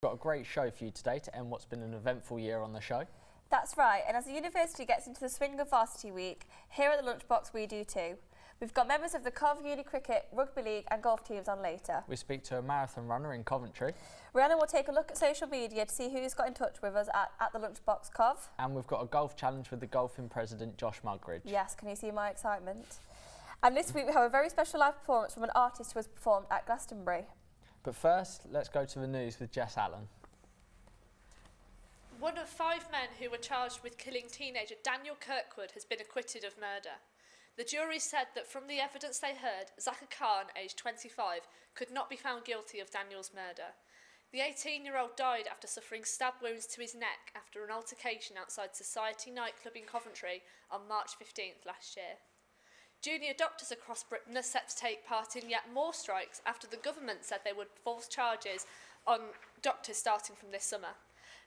Got a great show for you today to end what's been an eventful year on the show. That's right, and as the university gets into the swing of Varsity Week, here at the Lunchbox we do too. We've got members of the Coventry Uni Cricket, Rugby League and golf teams on later. We speak to a marathon runner in Coventry. Rhiannon will take a look at social media to see who's got in touch with us at the Lunchbox Cov. And we've got a golf challenge with the golfing president, Josh Mugridge. Yes, can you see my excitement? And this week we have a very special live performance from an artist who has performed at Glastonbury. But first, let's go to the news with Jess Allen. One of 5 men who were charged with killing teenager Daniel Kirkwood has been acquitted of murder. The jury said that from the evidence they heard, Zaka Khan, aged 25, could not be found guilty of Daniel's murder. The 18-year-old died after suffering stab wounds to his neck after an altercation outside Society nightclub in Coventry on March 15th last year. Junior doctors across Britain are set to take part in yet more strikes after the government said they would force charges on doctors starting from this summer.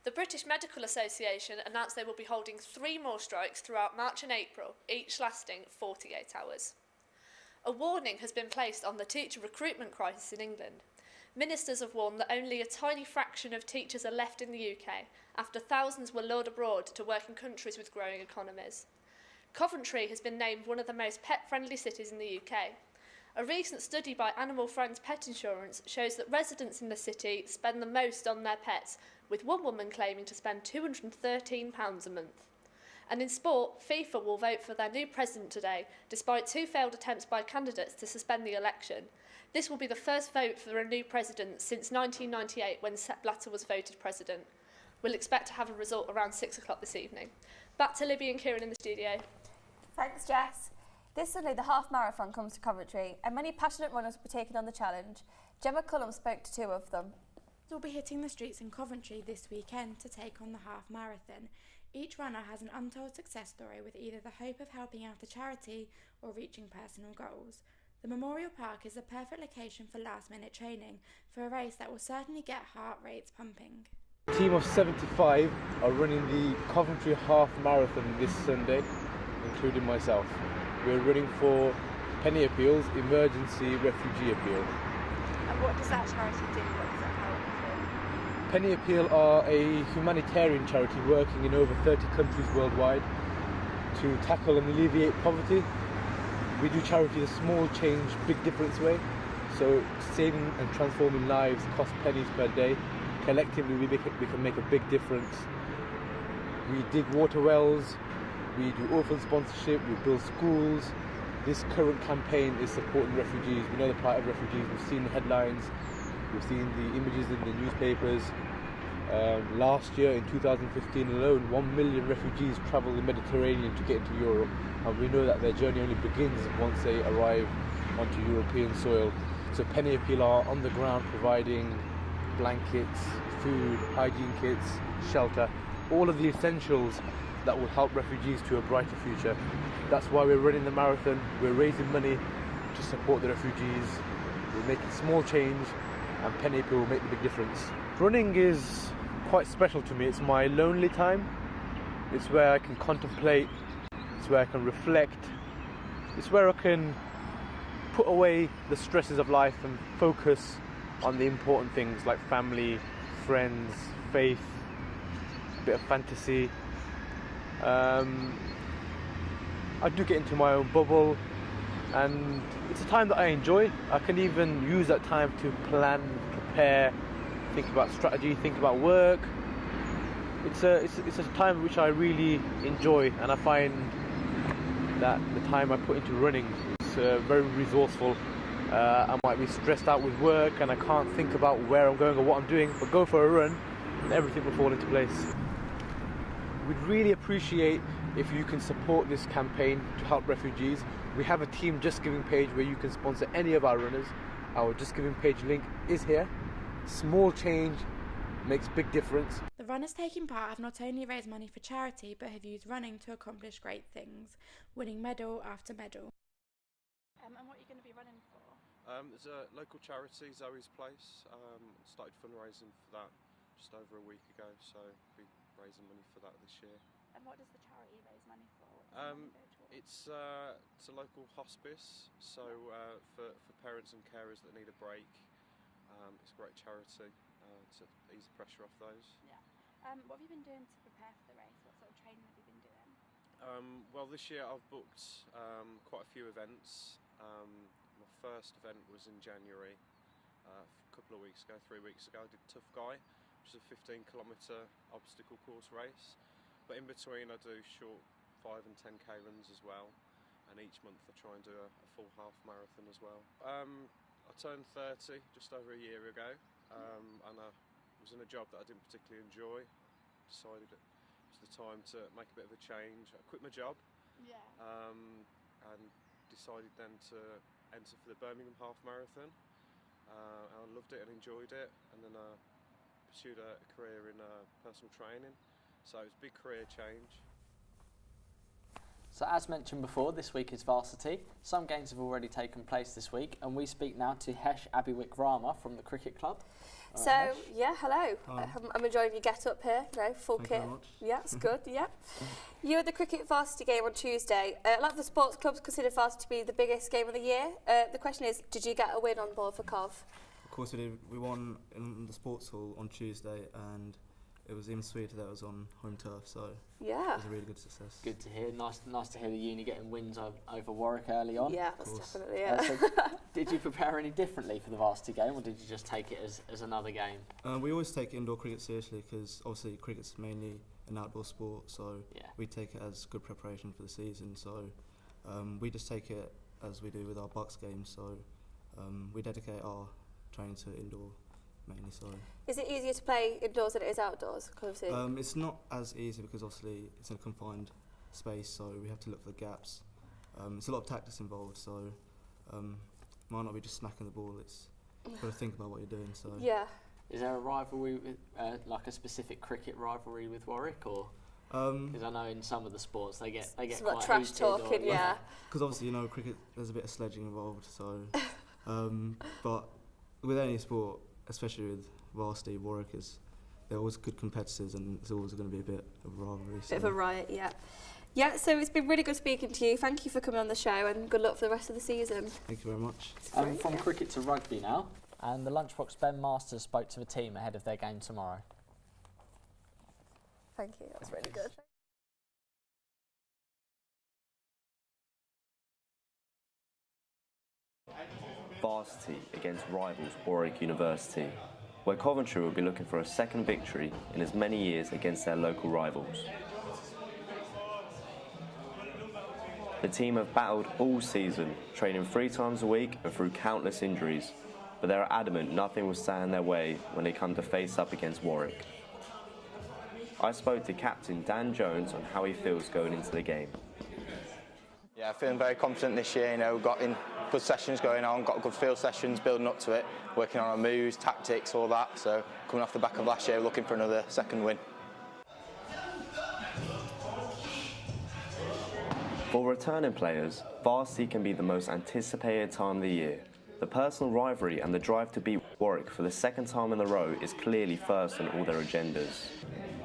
The British Medical Association announced they will be holding 3 more strikes throughout March and April, each lasting 48 hours. A warning has been placed on the teacher recruitment crisis in England. Ministers have warned that only a tiny fraction of teachers are left in the UK after thousands were lured abroad to work in countries with growing economies. Coventry has been named one of the most pet-friendly cities in the UK. A recent study by Animal Friends Pet Insurance shows that residents in the city spend the most on their pets, with one woman claiming to spend £213 a month. And in sport, FIFA will vote for their new president today, despite 2 failed attempts by candidates to suspend the election. This will be the first vote for a new president since 1998, when Sepp Blatter was voted president. We'll expect to have a result around 6 o'clock this evening. Back to Libby and Kieran in the studio. Thanks, Jess. This Sunday, the half marathon comes to Coventry, and many passionate runners will be taking on the challenge. Gemma Cullum spoke to 2 of them. Will be hitting the streets in Coventry this weekend to take on the half marathon. Each runner has an untold success story with either the hope of helping out a charity or reaching personal goals. The Memorial Park is a perfect location for last-minute training for a race that will certainly get heart rates pumping. A team of 75 are running the Coventry Half Marathon this Sunday, including myself. We're running for Penny Appeal's Emergency Refugee Appeal. And what does that charity do? What does that help? Penny Appeal are a humanitarian charity working in over 30 countries worldwide to tackle and alleviate poverty. We do charity the small change, big difference way. So saving and transforming lives cost pennies per day. Collectively we can make a big difference. We dig water wells, we do orphan sponsorship, we build schools. This current campaign is supporting refugees. We know the plight of refugees. We've seen the headlines, we've seen the images in the newspapers. Last year, in 2015 alone, 1 million refugees travelled the Mediterranean to get into Europe. And we know that their journey only begins once they arrive onto European soil. So Penny Appeal are on the ground providing blankets, food, hygiene kits, shelter, all of the essentials that will help refugees to a brighter future. That's why we're running the marathon. We're raising money to support the refugees. We're making small change, and Penny Appeal will make the big difference. Running is quite special to me. It's my lonely time. It's where I can contemplate. It's where I can reflect. It's where I can put away the stresses of life and focus on the important things like family, friends, faith, a bit of fantasy. I do get into my own bubble, and it's a time that I enjoy. I can even use that time to plan, prepare, think about strategy, think about work. It's a time which I really enjoy, and I find that the time I put into running is very resourceful. I might be stressed out with work and I can't think about where I'm going or what I'm doing, but go for a run and everything will fall into place. We'd really appreciate if you can support this campaign to help refugees. We have a Team Just Giving page where you can sponsor any of our runners. Our Just Giving page link is here. Small change makes big difference. The runners taking part have not only raised money for charity, but have used running to accomplish great things, winning medal after medal. And what are you going to be running for? There's a local charity, Zoe's Place. Started fundraising for that just over a week ago, so we'll be raising money for that this year. And what does the charity raise money for? It's a local hospice, so for parents and carers that need a break. It's a great charity. to ease the pressure off those. Yeah. What have you been doing to prepare for the race? What sort of training have you been doing? Well, this year I've booked quite a few events. My first event was in January, a couple of weeks ago, 3 weeks ago. I did Tough Guy, which is a 15-kilometre obstacle course race. But in between I do short 5 and 10k runs as well. And each month I try and do a full half marathon as well. I turned 30 just over a year ago, and I was in a job that I didn't particularly enjoy. Decided it was the time to make a bit of a change. I quit my job, and decided then to enter for the Birmingham Half Marathon. And I loved it and enjoyed it, and then I pursued a career in personal training. So it's a big career change. So as mentioned before, this week is varsity. Some games have already taken place this week, and we speak now to Hesh Abiwick-Rama from the cricket club. So, yeah, hello. I'm enjoying your get up here, full Thank kit. you very much. Yeah, it's good, yeah. You were at the cricket varsity game on Tuesday. A lot of the sports clubs consider varsity to be the biggest game of the year. The question is, did you get a win on board for Cov? Of course we did. We won in the sports hall on Tuesday, and it was even sweeter that it was on home turf, so Yeah. it was a really good success. Good to hear. Nice to hear the uni getting wins over Warwick early on. Yeah, that's course. definitely it. So did you prepare any differently for the varsity game, or did you just take it as another game? We always take indoor cricket seriously because obviously cricket's mainly an outdoor sport, so Yeah. we take it as good preparation for the season. So we just take it as we do with our Bucks games. So we dedicate our training to indoor mainly. So Is it easier to play indoors than it is outdoors? it's not as easy because obviously it's in a confined space, so we have to look for the gaps. It's a lot of tactics involved, so might not be just smacking the ball. It's got to think about what you're doing. So Yeah. Is there a rivalry, with, like a specific cricket rivalry with Warwick, or? Because I know in some of the sports they get It's quite like trash heated, talking, or, yeah. because obviously cricket, there's a bit of sledging involved. So but with any sport, especially with varsity, Warwick they're always good competitors, and it's always going to be a bit of a rivalry. Bit of a riot, yeah. Yeah, so it's been really good speaking to you. Thank you for coming on the show, and good luck for the rest of the season. Thank you very much. From cricket to rugby now, and the Lunchbox Ben Masters spoke to the team ahead of their game tomorrow. Thank you, that was really good. Varsity against rivals Warwick University, where Coventry will be looking for a second victory in as many years against their local rivals. The team have battled all season, training 3 times a week and through countless injuries, but they're adamant nothing will stand in their way when they come to face up against Warwick. I spoke to captain Dan Jones on how he feels going into the game. Yeah, feeling very confident this year. We've got good sessions going on, got good field sessions building up to it, working on our moves, tactics, all that. So coming off the back of last year, looking for another second win. For returning players, varsity can be the most anticipated time of the year. The personal rivalry and the drive to beat Warwick for the second time in a row is clearly first on all their agendas.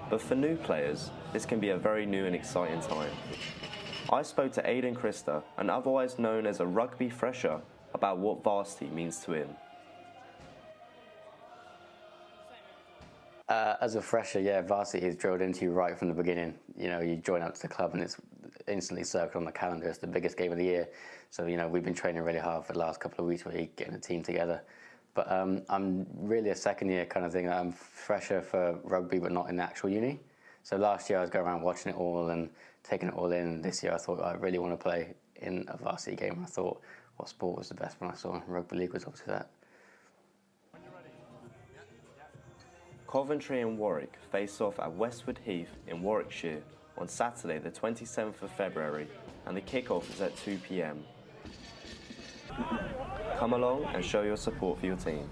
But for new players, this can be a very new and exciting time. I spoke to Aidan Christa, and otherwise known as a rugby fresher, about what varsity means to him. As a fresher, yeah, varsity is drilled into you right from the beginning. You join up to the club and it's instantly circled on the calendar. It's the biggest game of the year. So, we've been training really hard for the last couple of weeks, really getting the team together. But I'm really a second year kind of thing. I'm fresher for rugby, but not in the actual uni. So last year I was going around watching it all and taking it all in. This year I thought I really want to play in a varsity game. And I thought, what sport was the best one I saw? And rugby league was obviously that. Coventry and Warwick face off at Westwood Heath in Warwickshire on Saturday the 27th of February, and the kick-off is at 2 p.m. Come along and show your support for your team.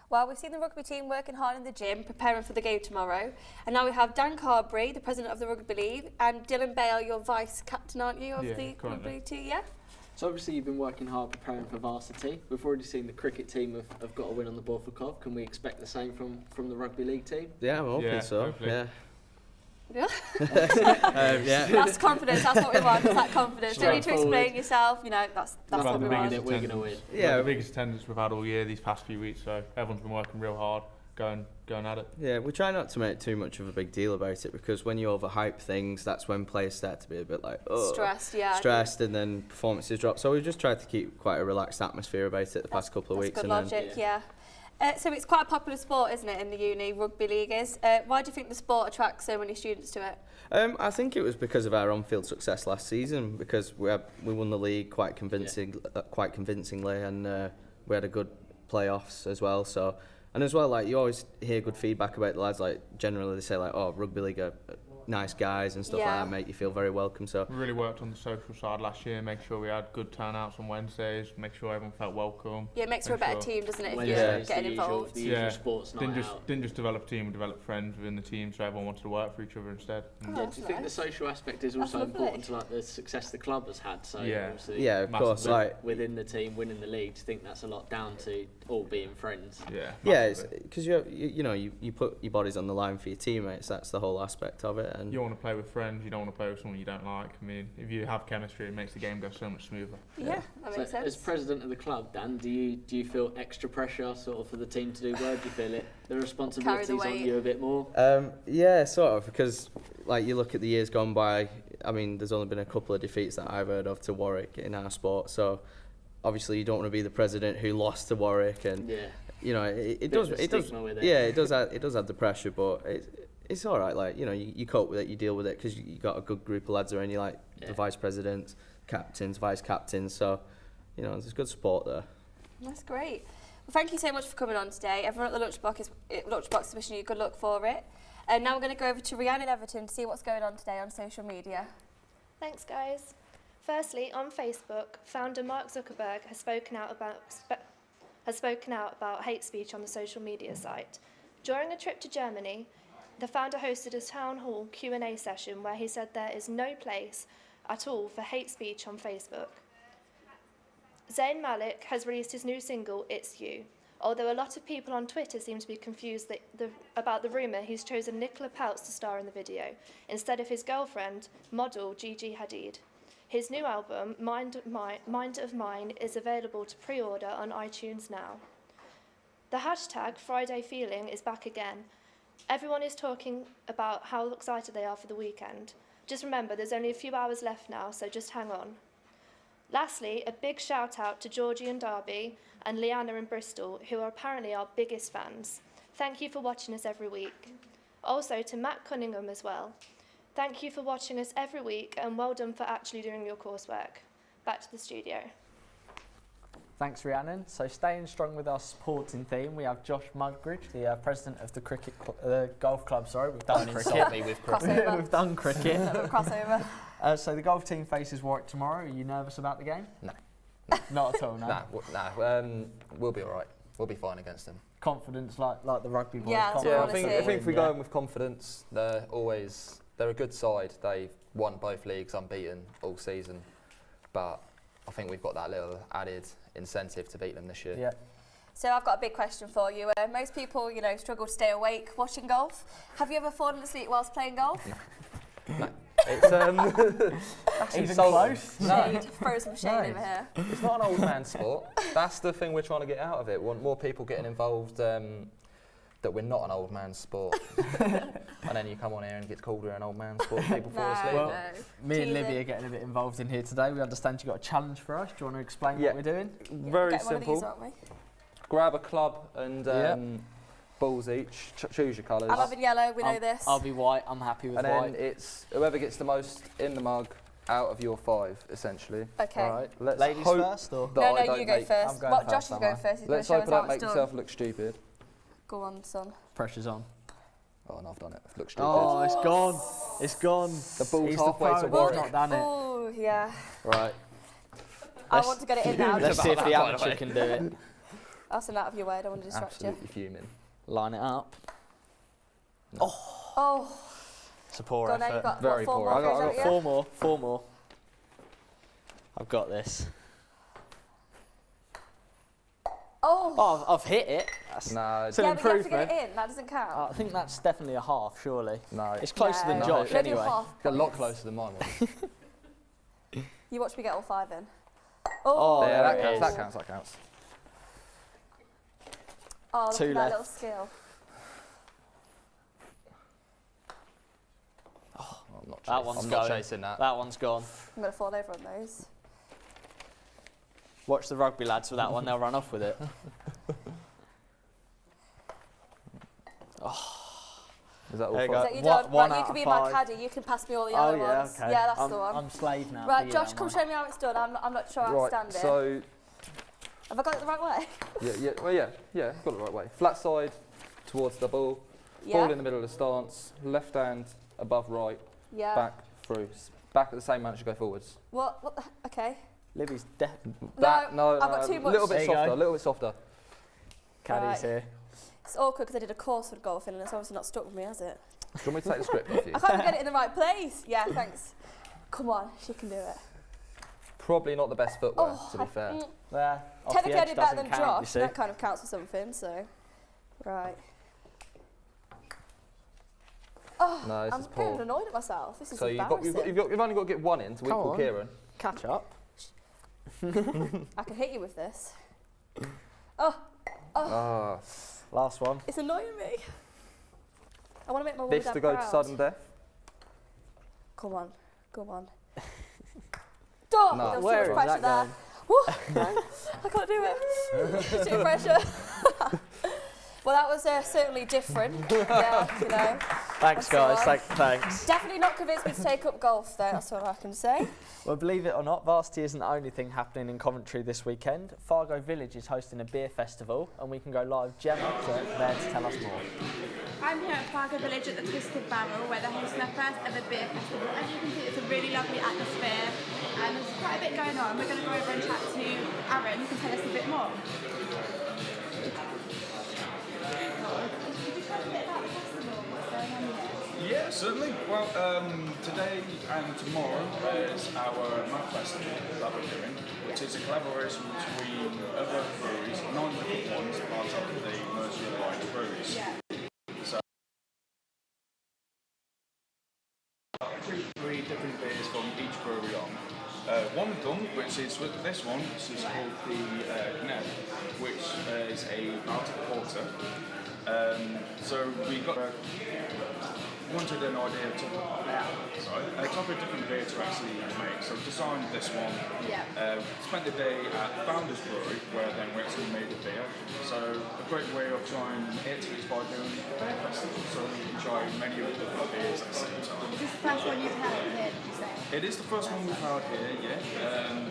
Well, we've seen the rugby team working hard in the gym, preparing for the game tomorrow. And now we have Dan Carberry, the president of the Rugby League, and Dylan Bale, your vice captain, aren't you, of the Rugby League team? Yeah? So obviously you've been working hard preparing for varsity. We've already seen the cricket team have got a win on the board for Cov. Can we expect the same from the rugby league team? Yeah, I'm hoping so. Hopefully. Yeah. Yeah. Yeah. That's confidence. That's what we want. It's that confidence. Don't need to explain yourself. You know, that's what we want. We're going to win. Yeah, the biggest attendance we've had all year these past few weeks. So everyone's been working real hard, going at it. Yeah, we try not to make too much of a big deal about it, because when you overhype things, that's when players start to be a bit like stressed, and then performances drop. So we've just tried to keep quite a relaxed atmosphere about it the past couple of weeks. That's good logic, yeah. So it's quite a popular sport, isn't it, in the uni, rugby league is. Why do you think the sport attracts so many students to it? I think it was because of our on-field success last season, because we won the league quite convincingly, and we had a good playoffs as well. So, and as well, like, you always hear good feedback about the lads. Like, generally they say like, oh, rugby league are nice guys and stuff like that, make you feel very welcome. So we really worked on the social side last year, make sure we had good turnouts on Wednesdays, make sure everyone felt welcome. Yeah, it makes for a better team, doesn't it, if you're getting involved? Sports night didn't just develop a team, we developed friends within the team, so everyone wanted to work for each other instead. Do you think the social aspect is also important to like the success the club has had? So yeah, of course. Like within the team winning the league, do you think that's a lot down to all being friends? Yeah, because you put your bodies on the line for your teammates. That's the whole aspect of it. And you want to play with friends, you don't want to play with someone you don't like. I mean, if you have chemistry, it makes the game go so much smoother. Yeah, that makes sense. As president of the club, Dan, do you feel extra pressure sort of for the team to do well? Do you feel it? The responsibilities on you a bit more? Yeah, sort of, because like you look at the years gone by. I mean, there's only been a couple of defeats that I've heard of to Warwick in our sport. So obviously, you don't want to be the president who lost to Warwick, and it does add the pressure, but it's all right. Like, you cope with it, you deal with it, because you got a good group of lads around you, like the vice presidents, captains, vice captains. So, there's good support there. That's great. Well, thank you so much for coming on today. Everyone at the Lunchbox is wishing you good luck for it. And now we're going to go over to Rhiannon Everton to see what's going on today on social media. Thanks, guys. Firstly, on Facebook, founder Mark Zuckerberg has spoken out about hate speech on the social media site. During a trip to Germany, the founder hosted a town hall Q&A session where he said there is no place at all for hate speech on Facebook. Zayn Malik has released his new single, It's You, although a lot of people on Twitter seem to be confused about the rumour he's chosen Nicola Peltz to star in the video, instead of his girlfriend, model Gigi Hadid. His new album, Mind of Mine, is available to pre-order on iTunes now. The hashtag FridayFeeling is back again. Everyone is talking about how excited they are for the weekend. Just remember, there's only a few hours left now, so just hang on. Lastly, a big shout out to Georgie and Derby and Leanna in Bristol, who are apparently our biggest fans. Thank you for watching us every week. Also to Matt Cunningham as well. Thank you for watching us every week, and well done for actually doing your coursework. Back to the studio. Thanks, Rhiannon. So staying strong with our sporting theme, we have Josh Mugridge, the president of the golf club. Sorry, we've done cricket. We've done cricket. Crossover. So the golf team faces Warwick tomorrow. Are you nervous about the game? No. Not at all, no? No. We'll be all right. We'll be fine against them. Confidence, like the rugby boys. Yeah, I think if we go in with confidence, they're a good side. They've won both leagues unbeaten all season, but I think we've got that little added incentive to beat them this year. Yeah. So I've got a big question for you. Most people, struggle to stay awake watching golf. Have you ever fallen asleep whilst playing golf? No. It's that's even close. No. Throw some shade over here. It's not an old man sport. That's the thing we're trying to get out of it. We want more people getting involved. That we're not an old man sport. And then you come on here and it gets called we're an old man sport. People fall asleep. Well, me and Libby are getting a bit involved in here today. We understand you've got a challenge for us. Do you want to explain what we're doing? Very simple. One of these, aren't we? Grab a club and balls each. Choose your colours. I'm having yellow. We know this. I'll be white. I'm happy with white. And then it's whoever gets the most in the mug out of your 5, essentially. Okay. All right. Ladies first, or no, you go first. I'm going Josh is going first. He's Let's going hope to show I us don't how make it's done. myself look stupid. Go on, son. Pressure's on. Oh, no, I've done it. Look stupid. Oh, it's gone. It's gone. The ball's halfway to Warwick. Not done it. Oh, yeah. Right. I want to get it in now. Let's see if the amateur can do it. I'll send out of your way. I don't want to distract Absolutely fuming. Line it up. No. Oh. It's a poor effort. effort. Got, very poor. I've got 4 more. I've got this. Oh. Oh. I've hit it. No. It's an yeah, but you have to improvement. get it in. That doesn't count. I think that's definitely a half, surely. No. It's closer than No. Josh, Don't do anyway. half A lot points. closer than mine was. You watch me get all 5 in. Oh, yeah, there it that is. counts, that counts. Oh, look Two at that left. little skill. I'm one's not going. chasing that. That one's gone. I'm going to fall over on those. Watch the rugby lads with that one, they'll run off with it. Is that all There you five? go. Is that you One- done? one Right, you out can be of my 5. caddy. You can pass me all the Oh, other yeah, ones. okay. Yeah, that's I'm, the one. I'm slave now. Right, for you Josh, then, come right? show me how it's done. I'm not sure how to Right, stand it. so Have I got it the right way? yeah, got it the right way. Flat side towards the ball, Yeah. ball in the middle of the stance, left hand above right, Yeah. back through, back at the same amount as you go forwards. What? Okay. Livy's No, I've got too much. A little bit There you softer, go. a little bit softer. Caddy's Right. here. It's awkward because I did a course with golfing and it's obviously not stuck with me, has it? Do you want me to take the script off you? I can't even get it in the right place. Yeah, thanks. Come on, she can do it. Probably not the best footwear, to be fair. There. Off Technically, the I edge did better doesn't than count, you Josh. see. That kind of counts for something, so. Right. Oh, No, this I'm is poor. getting annoyed at myself. This is So embarrassing. you've only got to get one in to Come equal on. Kieran. Catch up. I can hit you with this. Oh, Ah, Last one. it's annoying me. I want to make my mum this and to dad go proud. to sudden death. Come on, come on. Oh, No. there's Where too is much pressure that there. Woo, no, I can't do it. Too pressure. Well, that was certainly different. Yeah, you know. Thanks, That's guys. all Thanks. Definitely not convinced me to take up golf, though. That's what I can say. Well, believe it or not, varsity isn't the only thing happening in Coventry this weekend. Fargo Village is hosting a beer festival, and we can go live. Gemma's there to tell us more. I'm here at Fargo Village at the Twisted Barrel, where they're hosting their first ever beer festival. As you can see, it's a really lovely atmosphere, and there's quite a bit going on. We're going to go over and chat to Aaron, who can tell us a bit more. Could you tell us a bit about the festival? What's going on here? Yeah, certainly. Well, today and tomorrow is our Mad Festival that we're doing, which is a collaboration between other breweries, 9 different ones, part of the Mercury line of breweries. So, 3 different beers from each brewery on. One of them, which is with this one, which is called the Canal, which is a Baltic porter. So we wanted an idea of a couple of different beer to actually make. So designed this one. Yeah. Spent the day at Founders Brewery, where then we actually made the beer. So a great way of trying it is by doing a beer festival, so you can try many of the different beers at the same time. Is this the first one you've had here, did you say? It is the first one we've had here, yeah.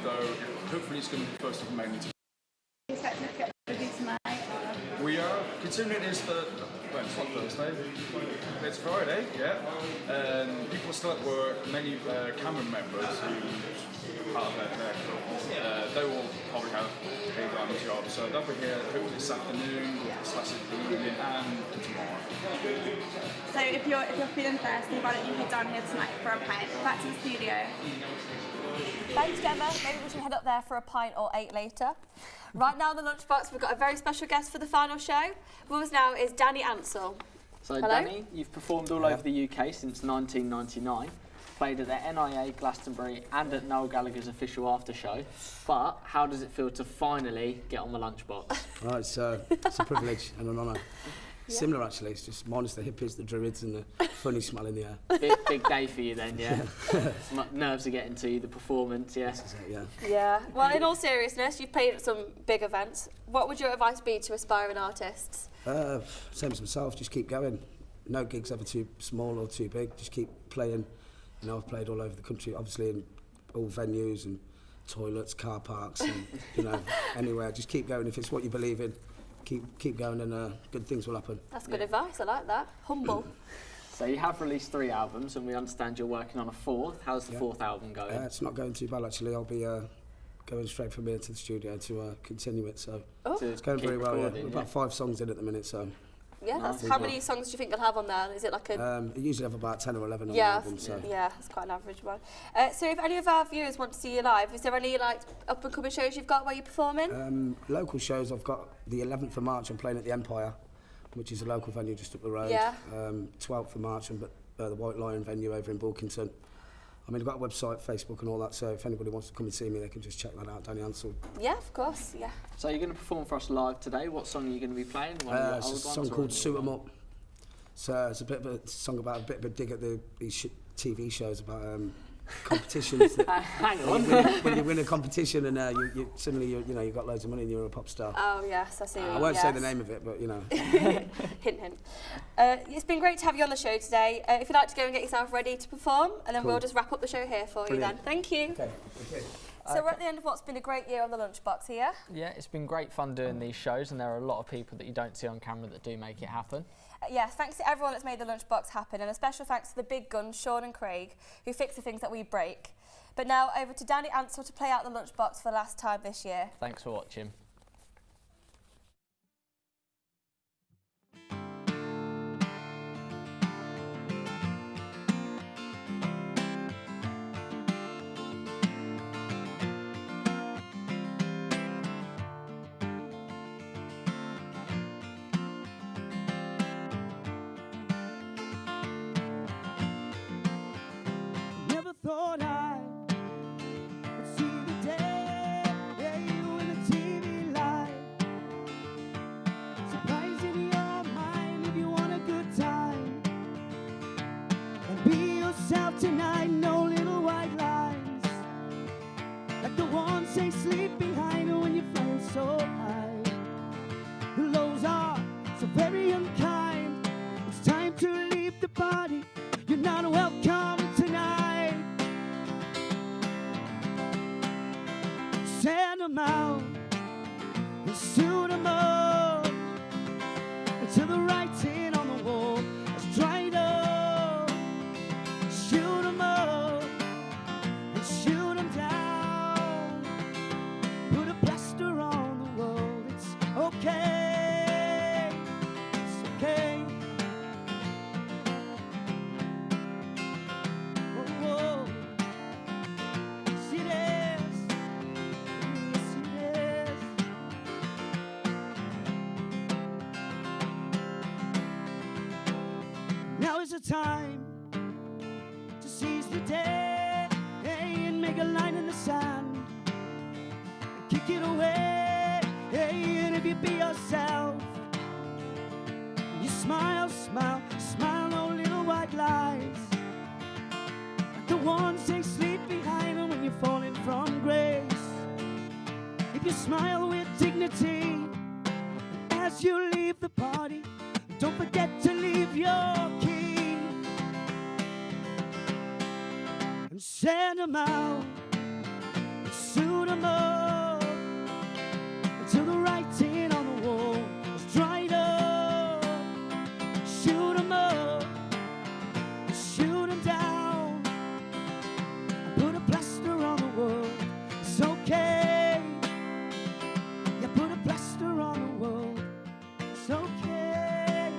Though hopefully it's going to be the first of many to. Are you expecting it to get busy tonight? Or? We are, considering it is well, it's not Thursday, it's Friday, yeah. People are still at work, many Cameron members who have their they will probably have a job, so they'll be here hopefully this afternoon, / evening, and tomorrow. So if you're feeling thirsty, why don't you head down here tonight for a pint? Back to the studio. Thanks, Gemma. Maybe we should head up there for a pint or 8 later. Right now in the Lunchbox, we've got a very special guest for the final show. With us now is Danny Ansell. So, Hello. Danny, you've performed all over the UK since 1999. Played at the NIA, Glastonbury, and at Noel Gallagher's official after show. But how does it feel to finally get on the Lunchbox? Right, it's a privilege and an honour. Similar, actually. It's just minus the hippies, the druids, and the funny smell in the air. Big day for you then, yeah. Nerves are getting to you, the performance, yeah. Yeah. Yeah. Well, in all seriousness, you've played at some big events. What would your advice be to aspiring artists? Same as myself, just keep going. No gig's ever too small or too big. Just keep playing. You know, I've played all over the country, obviously in all venues and toilets, car parks, and you know, anywhere. Just keep going. If it's what you believe in, keep going, and good things will happen. That's good advice. I like that. Humble. So you have released 3 albums, and we understand you're working on a 4th. How's the 4th album going? It's not going too bad, actually. I'll be going straight from here to the studio to continue it. So it's going very well. Yeah. We've got 5 songs in at the minute, so. Yeah, that's how many songs do you think you'll have on there? Is it like a... I usually have about 10 or 11 on yeah, the album. So. Yeah, that's quite an average one. So if any of our viewers want to see you live, is there any like up-and-coming shows you've got where you're performing? Local shows, I've got the 11th of March, I'm playing at the Empire, which is a local venue just up the road. Yeah. 12th of March, I'm at the White Lion venue over in Bulkington. I mean, I've got a website, Facebook and all that, so if anybody wants to come and see me, they can just check that out, Danny Ansell. Yeah, of course, yeah. So you're going to perform for us live today. What song are you going to be playing? It's a song called Suit 'Em Up. So it's a bit of a song about a bit of a dig at these TV shows about competitions. That hang on. When you win a competition and you suddenly you've got loads of money and you're a pop star. Oh yes, I see. I won't say the name of it, but you know. Hint, hint. It's been great to have you on the show today. If you'd like to go and get yourself ready to perform, and then we'll just wrap up the show here for you then. Thank you. Okay. So we're at the end of what's been a great year on the Lunchbox here. Yeah, it's been great fun doing these shows, and there are a lot of people that you don't see on camera that do make it happen. Yes, thanks to everyone that's made the Lunchbox happen, and a special thanks to the big guns, Sean and Craig, who fix the things that we break. But now over to Danny Ansell to play out the Lunchbox for the last time this year. Thanks for watching. Thought I would see the day when the TV light surprising your mind if you want a good time and be yourself tonight. No little white lines like the ones they sleep behind when you're flying so high. The lows are so very unkind. It's time to leave the party. You're not welcome tonight. Send them out and suit them up until the writing on the wall is dried up. Shoot them up and shoot them down. Put a plaster on the world. It's okay. It's okay. Oh, oh. Yes, it is. Now is the time to seize the day and make a line in the sand and kick it away. And if you be yourself, you smile, smile, smile, no little white lies like the ones they sleep behind them when you're falling from grace. If you smile with dignity as you leave the party, don't forget to leave your key and send them out, suit them up until the writing on the wall is dried up. Shoot them up, shoot them down, put a plaster on the world. It's okay. You put a plaster on the world. It's okay.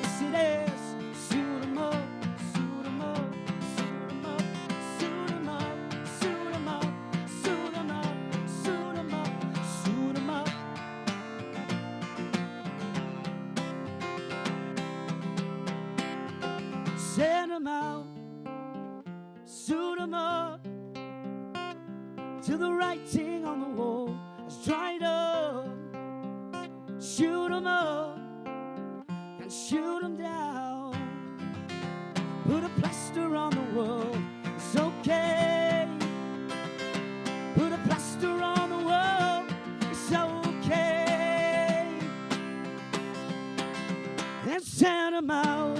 Yes, it is. Suit 'em up, suit 'em up, suit 'em up, suit 'em up, suit 'em up, suit 'em up, suit 'em up, suit 'em up. Send 'em out, suit 'em up till the writing on the wall has dried up. Shoot 'em up and shoot 'em down. Put a plaster on the world. It's okay. Put a plaster on the world. It's okay. And send 'em out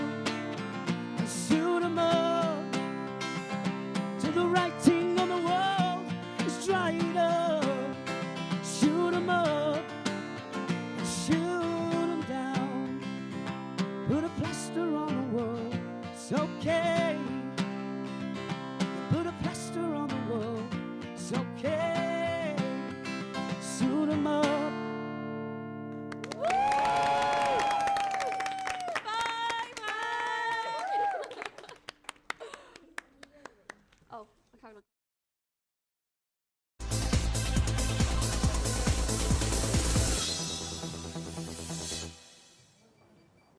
and shoot 'em up till the writing on the wall is dried up. Shoot 'em up and shoot 'em down. Put a plaster on the world. It's okay.